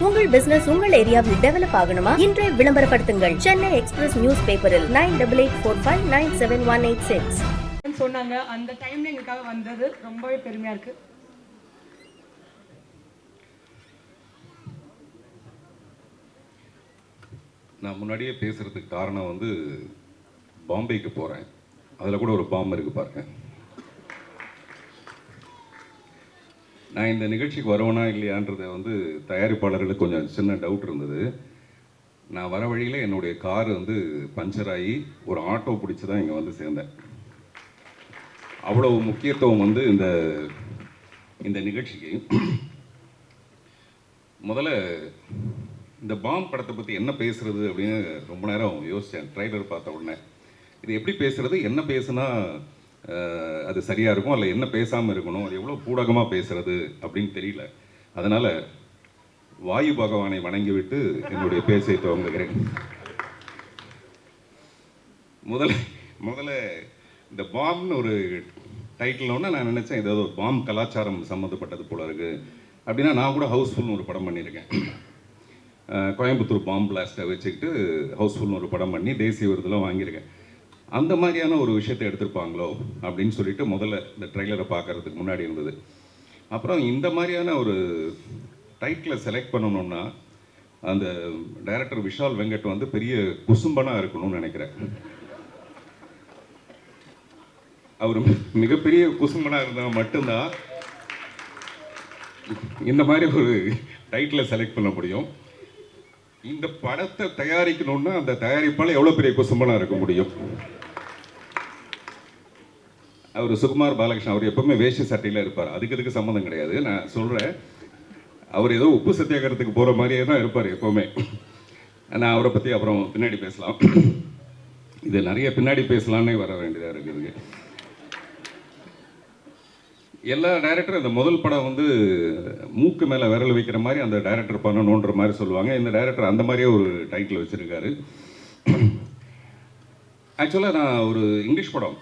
உங்கள் பிசினஸ் உங்கள் ஏரியாவில் டெவலப் ஆகணுமா? இன்றே விளம்பரப்படுத்துங்கள். சென்னை எக்ஸ்பிரஸ் நியூஸ் பேப்பரில் 9884597186 சொன்னாங்க. அந்த டைம்ல எங்களுக்காக வந்தது ரொம்பவே பெருமையா இருக்கு. நான் முன்னாடியே பேசுறதுக்கு காரணம் வந்து பாம்பேக்கு போறேன். அதில் கூட ஒரு பாம்பு இருக்கு பாருங்க. நான் இந்த நிகழ்ச்சிக்கு வருவேனா இல்லையான்றதை வந்து தயாரிப்பாளர்களுக்கு கொஞ்சம் சின்ன டவுட் இருந்தது. நான் வர வழியில் என்னுடைய கார் வந்து பஞ்சர் ஆகி ஒரு ஆட்டோ பிடிச்சி தான் இங்கே வந்து சேர்ந்தேன். அவ்வளவு முக்கியத்துவம் வந்து இந்த நிகழ்ச்சிக்கு. முதல்ல இந்த பாம் படத்தை பற்றி என்ன பேசுறது அப்படின்னு ரொம்ப நேரம் யோசித்தேன். ட்ரைலர் பார்த்த உடனே இது எப்படி பேசுறது, என்ன பேசுனா அது சரியாக இருக்கும், அல்ல என்ன பேசாமல் இருக்கணும், அது எவ்வளோ பூடகமாக பேசுறது அப்படின்னு தெரியல. அதனால் வாயு பகவானை வணங்கிவிட்டு என்னுடைய பேச்சை துவங்குகிறேன். முதல்ல இந்த பாம்னு ஒரு டைட்டில்னோடனே நான் நினச்சேன் ஏதாவது ஒரு பாம் கலாச்சாரம் சம்மந்தப்பட்டது போல இருக்குது அப்படின்னா. நான் கூட ஹவுஸ்ஃபுல்னு ஒரு படம் பண்ணியிருக்கேன். கோயம்புத்தூர் பாம் பிளாஸ்ட்டை வச்சுக்கிட்டு ஹவுஸ்ஃபுல்னு ஒரு படம் பண்ணி தேசிய விருதெல்லாம் வாங்கியிருக்கேன். அந்த மாதிரியான ஒரு விஷயத்தை எடுத்திருப்பாங்களோ அப்படின்னு சொல்லிட்டு முதல்ல இந்த ட்ரெய்லரை பார்க்குறதுக்கு முன்னாடி இருந்தது. அப்புறம் இந்த மாதிரியான ஒரு டைட்டிலை செலக்ட் பண்ணணுன்னா அந்த டைரக்டர் விஷால் வெங்கட் வந்து பெரிய குசும்பனாக இருக்கணும்னு நினைக்கிறேன். அவர் மிகப்பெரிய குசும்பனாக இருந்தால் மட்டும்தான் இந்த மாதிரி ஒரு டைட்டிலை செலக்ட் பண்ண முடியும். இந்த படத்தை தயாரிக்கணும்னா அந்த தயாரிப்பால் எவ்வளோ பெரிய குசும்பனாக இருக்க முடியும். அவர் சுகுமார் பாலகிருஷ்ணன், அவர் எப்பவுமே வேஷ்டி சட்டையில் இருப்பார். அதுக்கு சம்மந்தம் கிடையாது. நான் சொல்கிறேன், அவர் ஏதோ உப்பு சத்தியாகிரகத்துக்கு போகிற மாதிரியே தான் இருப்பார் எப்போவுமே. நான் அவரை பற்றி அப்புறம் பின்னாடி பேசலாம். இது நிறைய பின்னாடி பேசலான்னே வர வேண்டியதாக இருக்குதுங்க. எல்லா டைரக்டரும் இந்த முதல் படம் வந்து மூக்கு மேலே விரல் வைக்கிற மாதிரி அந்த டைரக்டர் பண்ணணுன்ற மாதிரி சொல்லுவாங்க. இந்த டைரக்டர் அந்த மாதிரியே ஒரு டைட்டில் வச்சுருக்காரு. ஆக்சுவலாக நான் ஒரு இங்கிலீஷ் படம்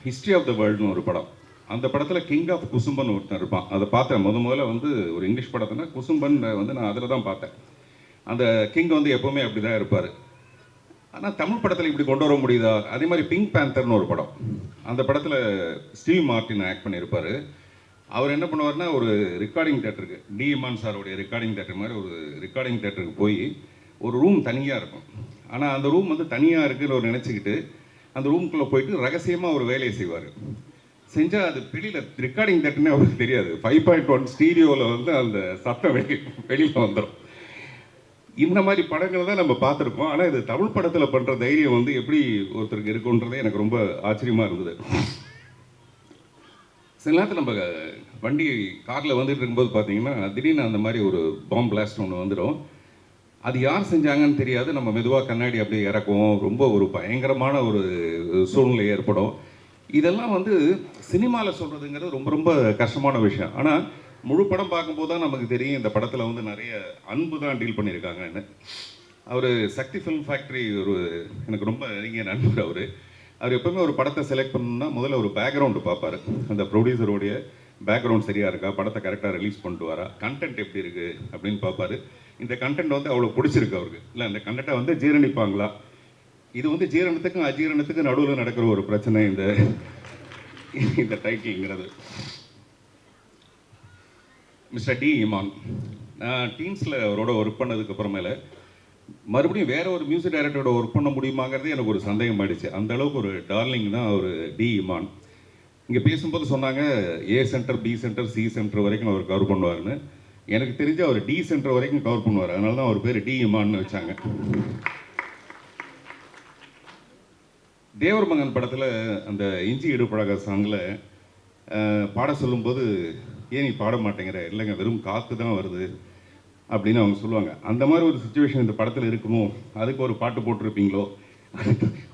ஹிஸ்ட்ரி ஆஃப் த வேர்ல்டுன்னு ஒரு படம், அந்த படத்தில் கிங் ஆஃப் குசும்பன் ஒருத்தன் இருப்பான். அதை பார்த்தேன் முதல்ல வந்து ஒரு இங்கிலீஷ் படத்தில் குசும்பன் வந்து நான் அதில் தான் பார்த்தேன். அந்த கிங் வந்து எப்போவுமே அப்படி தான் இருப்பார். ஆனால் தமிழ் படத்தில் இப்படி கொண்டு வர முடியுதா? அதே மாதிரி பிங்க் பேந்தர்னு ஒரு படம், அந்த படத்தில் ஸ்டீவ் மார்ட்டின் ஆக்ட் பண்ணியிருப்பார். அவர் என்ன பண்ணுவார்னா ஒரு ரெக்கார்டிங் தேட்டருக்கு, டி இமான் சாருடைய ரெக்கார்டிங் தேட்டர் மாதிரி ஒரு ரெக்கார்டிங் தேட்டருக்கு போய் ஒரு ரூம் தனியாக இருக்கும். ஆனால் அந்த ரூம் வந்து தனியாக இருக்குன்னு ஒரு நினச்சிக்கிட்டு அந்த ரூம்குள்ளே போயிட்டு ரகசியமாக ஒரு வேலையை செய்வார். செஞ்சால் அது வெளியில் ரெக்கார்டிங் தேட்டர்னே அவருக்கு தெரியாது. 5.1 ஸ்டீரியோவில் வந்து அந்த சத்தம் வெளியில் வந்துடும். இந்த மாதிரி படங்கள் தான் நம்ம பார்த்துருப்போம். ஆனால் இது தமிழ் படத்தில் பண்ணுற தைரியம் வந்து எப்படி ஒருத்தருக்கு இருக்குன்றதே எனக்கு ரொம்ப ஆச்சரியமாக இருந்தது. சில நேரத்தில் நம்ம வண்டி காரில் வந்துட்டு இருக்கும்போது பார்த்தீங்கன்னா திடீர்னு அந்த மாதிரி ஒரு பாம் பிளாஸ்ட் ஒன்று வந்துடும். அது யார் செஞ்சாங்கன்னு தெரியாது. நம்ம மெதுவாக கண்ணாடி அப்படியே இறக்குவோம். ரொம்ப ஒரு பயங்கரமான ஒரு சூழ்நிலை ஏற்படும். இதெல்லாம் வந்து சினிமாவில் சொல்கிறதுங்கிறது ரொம்ப ரொம்ப கஷ்டமான விஷயம். ஆனால் முழு படம் பார்க்கும்போது தான் நமக்கு தெரியும் இந்த படத்தில் வந்து நிறைய அன்பு தான் டீல் பண்ணியிருக்காங்கன்னு. அவர் சக்தி ஃபிலிம் ஃபேக்ட்ரி ஒரு எனக்கு ரொம்ப நெருங்கிய நண்பர். அவர் எப்பவுமே ஒரு படத்தை செலக்ட் பண்ணணும்னா முதல்ல ஒரு பேக்ரவுண்டு பார்ப்பார். அந்த ப்ரொடியூசருடைய பேக்ரவுண்ட் சரியாக இருக்கா, படத்தை கரெக்டாக ரிலீஸ் பண்ணிட்டு வரா, கண்டென்ட் எப்படி இருக்குது அப்படின்னு பார்ப்பார். இந்த கண்டென்ட் வந்து அவ்வளோ பிடிச்சிருக்கு அவருக்கு, இல்லை இந்த கண்டென்ட்டை வந்து ஜீரணிப்பாங்களா. இது வந்து ஜீரணத்துக்கும் அஜீரணத்துக்கும் நடுவில் நடக்கிற ஒரு பிரச்சனை இந்த டைட்டில்ங்கிறது. மிஸ்டர் டி இமான், நான் டீன்ஸில் அவரோட ஒர்க் பண்ணதுக்கு அப்புறமேல மறுபடியும் வேற ஒரு மியூசிக் டைரக்டரோட ஒர்க் பண்ண முடியுமாங்கிறது எனக்கு ஒரு சந்தேகம் ஆயிடுச்சு. அந்த அளவுக்கு ஒரு டார்லிங் தான் அவர் டி இமான். இங்கே பேசும்போது சொன்னாங்க A centre, B centre, C centre வரைக்கும் அவர் கவர் பண்ணுவார்னு. எனக்கு தெரிஞ்சு அவர் டி சென்டர் வரைக்கும் கவர் பண்ணுவார். அதனால தான் அவர் பேர் டி இமான்னு வச்சாங்க. தேவர் மகன் படத்தில் அந்த இஞ்சி இடுப்பழக சாங்கில் பாட சொல்லும்போது ஏன் நீ பாட மாட்டேங்கிற, இல்லைங்க வெறும் காற்று தான் வருது அப்படின்னு அவங்க சொல்லுவாங்க. அந்த மாதிரி ஒரு சுச்சுவேஷன் இந்த படத்தில் இருக்குமோ, அதுக்கு ஒரு பாட்டு போட்டிருப்பீங்களோ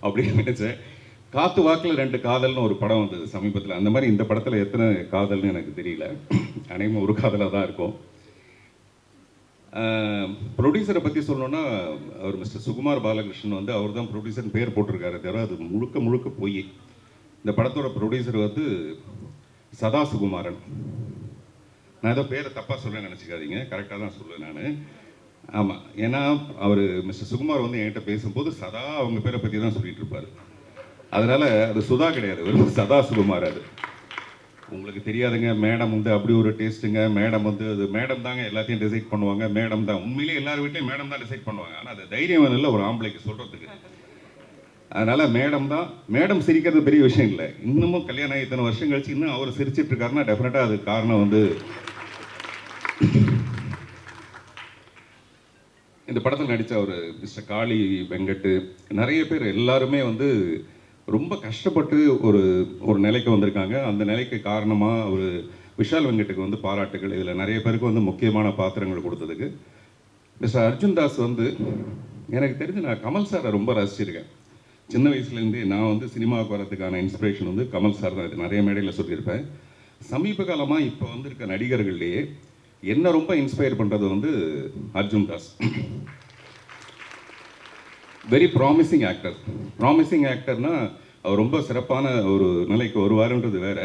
அப்படின்னு நினச்சேன். காற்று வாக்கில் 2 காதல்னு ஒரு படம் வந்தது சமீபத்தில். அந்த மாதிரி இந்த படத்தில் எத்தனை காதல்னு எனக்கு தெரியல. அனைவரும் ஒரு காதலாக தான் இருக்கும். ப்ரொடியூசரை பற்றி சொல்லணுன்னா அவர் மிஸ்டர் சுகுமார் பாலகிருஷ்ணன் வந்து அவர் தான் ப்ரொடியூசர்னு பேர் போட்டிருக்காரு தவிர அது முழுக்க போய். இந்த படத்தோட ப்ரொடியூசர் வந்து சதா சுகுமாரன். நான் ஏதோ பேரை தப்பாக சொல்ல நினச்சிக்காதீங்க, கரெக்டாக தான் சொல்லுவேன் நான். ஆமாம், ஏன்னா அவர் மிஸ்டர் சுகுமார் வந்து என்கிட்ட பேசும்போது சதா அவங்க பேரை பற்றி தான் சொல்லிட்டு இருப்பார். அதனால் அது சுதா கிடையாது, வெறும் சதா சுகுமார். அது உங்களுக்கு தெரியாதுங்க, மேடம் வந்து அப்படி ஒரு டேஸ்ட்டுங்க, மேடம் வந்து அது மேடம் தாங்க எல்லாத்தையும் டிசைட் பண்ணுவாங்க, மேடம் தான் உண்மையிலேயே எல்லார் வீட்லையும் மேடம் தான் டிசைட் பண்ணுவாங்க. ஆனால் அது தைரியம் இல்லை ஒரு ஆம்பளைக்கு சொல்கிறதுக்கு. அதனால் மேடம் தான். மேடம் சிரிக்கிறது பெரிய விஷயம் இல்லை. இன்னமும் கல்யாணம் ஆகி இத்தனை வருஷம் கழிச்சு இன்னும் அவர் சிரிச்சிட்டு இருக்காருன்னா டெஃபினட்டாக அது காரணம் வந்து இந்த படத்தில் நடித்த ஒரு மிஸ்டர் காளி வெங்கட்டு, நிறைய பேர் எல்லாருமே வந்து ரொம்ப கஷ்டப்பட்டு ஒரு ஒரு நிலைக்கு வந்திருக்காங்க. அந்த நிலைக்கு காரணமாக ஒரு விஷால் வெங்கட்டுக்கு வந்து பாராட்டுகள். இதில் நிறைய பேருக்கு வந்து முக்கியமான பாத்திரங்கள் கொடுத்ததுக்கு. மிஸ்டர் அர்ஜுன் தாஸ் வந்து எனக்கு தெரிஞ்சு நான் கமல் சாரை ரொம்ப ரசிச்சிருக்கேன். சின்ன வயசுலேருந்தே நான் வந்து சினிமாவுக்கு வரதுக்கான இன்ஸ்பிரேஷன் வந்து கமல் சார் தான். இது நிறைய மேடையில் சொல்லியிருப்பேன். சமீப காலமாக இப்போ வந்திருக்க நடிகர்கள்லேயே என்ன ரொம்ப இன்ஸ்பயர் பண்ணுறது வந்து Arjun Das. Very promising actor. Promising ஆக்டர்னா அவர் ரொம்ப சிறப்பான ஒரு நிலைக்கு வருவாருன்றது வேற.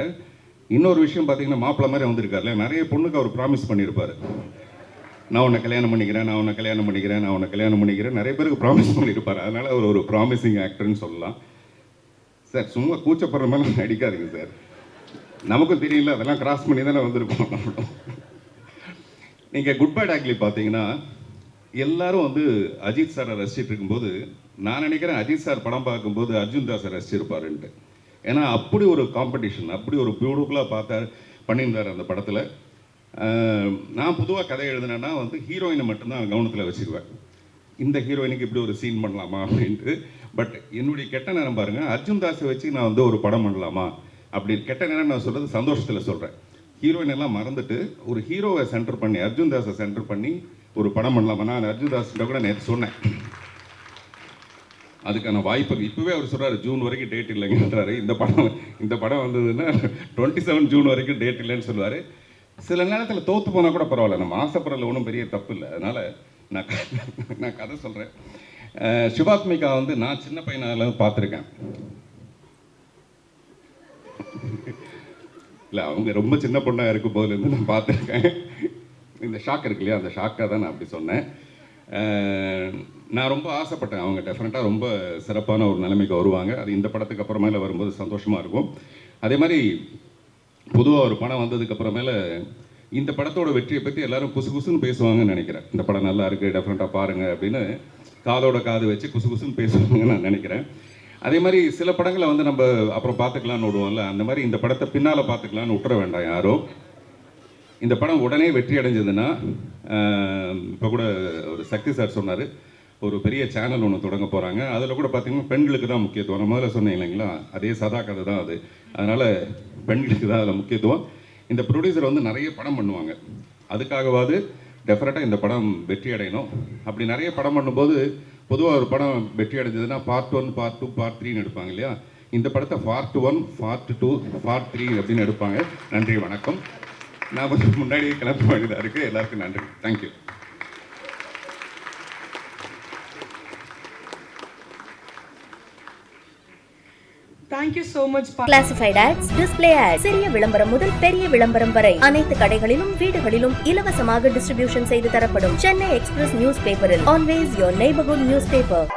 இன்னொரு விஷயம் பார்த்தீங்கன்னா, மாப்பிள்ளை மாதிரி வந்திருக்காருல, நிறைய பொண்ணுக்கு அவர் ப்ராமிஸ் பண்ணியிருப்பார். நான் உன்னை கல்யாணம் பண்ணிக்கிறேன், நான் உன்னை கல்யாணம் பண்ணிக்கிறேன், நான் உன்னை கல்யாணம் பண்ணிக்கிறேன், நிறைய பேருக்கு ப்ராமிஸ் பண்ணியிருப்பார். அதனால் அவர் ஒரு ப்ராமிசிங் ஆக்டர்னு சொல்லலாம். சார் சும்மா கூச்சப்படுற மாதிரி நடிக்காதீங்க சார். நமக்கும் தெரியல, அதெல்லாம் கிராஸ் பண்ணி தானே வந்திருக்கோம். நீங்கள் குட் பை டாக்லி பார்த்தீங்கன்னா எல்லாரும் வந்து அஜித் சாரை ரசிச்சுட்டு இருக்கும்போது நான் நினைக்கிறேன் அஜித் சார் படம் பார்க்கும்போது அர்ஜுன் தாஸை ரசிச்சிருப்பாருன்ட்டு. ஏன்னா அப்படி ஒரு காம்படிஷன், அப்படி ஒரு பியூட்டிஃபுல்லாக பண்ணியிருந்தார் அந்த படத்தில். நான் பொதுவாக கதை எழுதுனேன்னா வந்து ஹீரோயினை மட்டும்தான் கவனத்தில் வச்சுக்குவேன். இந்த ஹீரோயினுக்கு இப்படி ஒரு சீன் பண்ணலாமா அப்படின்ட்டு. பட் என்னுடைய கெட்ட நேரம் பாருங்கள், அர்ஜுன் தாஸை வச்சு நான் வந்து ஒரு படம் பண்ணலாமா அப்படின்னு. கெட்ட நேரம் நான் சொல்கிறது சந்தோஷத்தில் சொல்கிறேன். ஹீரோயின் எல்லாம் மறந்துட்டு ஒரு ஹீரோவை சென்டர் பண்ணி, அர்ஜுன் தாஸை சென்டர் பண்ணி ஒரு படம் பண்ணலாமா. நான் அர்ஜுன் தாஸ்கிட்ட கூட நேற்று சொன்னேன் அதுக்கான வாய்ப்பு. இப்போவே அவர் சொல்கிறார் ஜூன் வரைக்கும் டேட் இல்லைங்கன்றாரு. இந்த படம் வந்ததுன்னா 27 ஜூன் வரைக்கும் டேட் இல்லைன்னு சொல்லுவார். சில நேரத்தில் தோற்று போனால் கூட பரவாயில்ல, நம்ம ஆசைப்படுறதுல ஒன்றும் பெரிய தப்பு இல்லை. அதனால் நான் கதை சொல்கிறேன். சிவாத்மிகா வந்து நான் சின்ன பையனால பார்த்துருக்கேன். இல்லை, அவங்க ரொம்ப சின்ன பொண்ணாக இருக்கும் போதுலேருந்து நான் பார்த்துருக்கேன். இந்த ஷாக் இருக்கு இல்லையா, அந்த ஷாக்காக தான் நான் அப்படி சொன்னேன். நான் ரொம்ப ஆசைப்பட்டேன் அவங்க டெஃபினட்டாக ரொம்ப சிறப்பான ஒரு நிலைமைக்கு வருவாங்க. அது இந்த படத்துக்கு அப்புறமேல வரும்போது சந்தோஷமாக இருக்கும். அதே மாதிரி பொதுவாக ஒரு படம் வந்ததுக்கப்புறமேல இந்த படத்தோட வெற்றியை பற்றி எல்லாரும் குசு குசுன்னு பேசுவாங்கன்னு நினைக்கிறேன். இந்த படம் நல்லா இருக்குது, டெஃபினட்டாக பாருங்கள் அப்படின்னு காதோட காது வச்சு குசு குசுன்னு பேசுவாங்கன்னு நான் நினைக்கிறேன். அதே மாதிரி சில படங்களை வந்து நம்ம அப்புறம் பார்த்துக்கலான்னு விடுவோம்ல, அந்த மாதிரி இந்த படத்தை பின்னால் பார்த்துக்கலான்னு விட்டுற வேண்டாம் யாரும். இந்த படம் உடனே வெற்றி அடைஞ்சதுன்னா, இப்போ கூட ஒரு சக்தி சார் சொன்னார் ஒரு பெரிய சேனல் ஒன்று தொடங்க போகிறாங்க. அதில் கூட பார்த்திங்கன்னா பெண்களுக்கு தான் முக்கியத்துவம். நான் முதல்ல சொன்னேன் இல்லைங்களா, அதே சதா கதை தான் அது. அதனால் பெண்களுக்கு தான் அதில் முக்கியத்துவம். இந்த ப்ரொடியூசர் வந்து நிறைய படம் பண்ணுவாங்க, அதுக்காகவாது டெஃபினட்டாக இந்த படம் வெற்றி அடையணும். அப்படி நிறைய படம் பண்ணும்போது பொதுவாக ஒரு படம் வெற்றி அடைஞ்சதுன்னா பார்ட் 1, பார்ட் 2, பார்ட் 3ன்னு எடுப்பாங்க இல்லையா. இந்த படத்தை பார்ட் 1, பார்ட் 2, பார்ட் 3 அப்படின்னு எடுப்பாங்க. நன்றி, வணக்கம். நான் கொஞ்சம் முன்னாடியே கிளம்ப வேண்டியதாக இருக்குது. எல்லாருக்கும் நன்றி. Thank you. Thank you so much. Classified ads, display ads, சிறிய விளம்பரம் முதல் பெரிய விளம்பரம் வரை அனைத்து கடைகளிலும் வீடுகளிலும் இலவசமாக டிஸ்ட்ரிபியூஷன் செய்து தரப்படும் சென்னை எக்ஸ்பிரஸ் நியூஸ் பேப்பரில் always your neighbourhood news paper.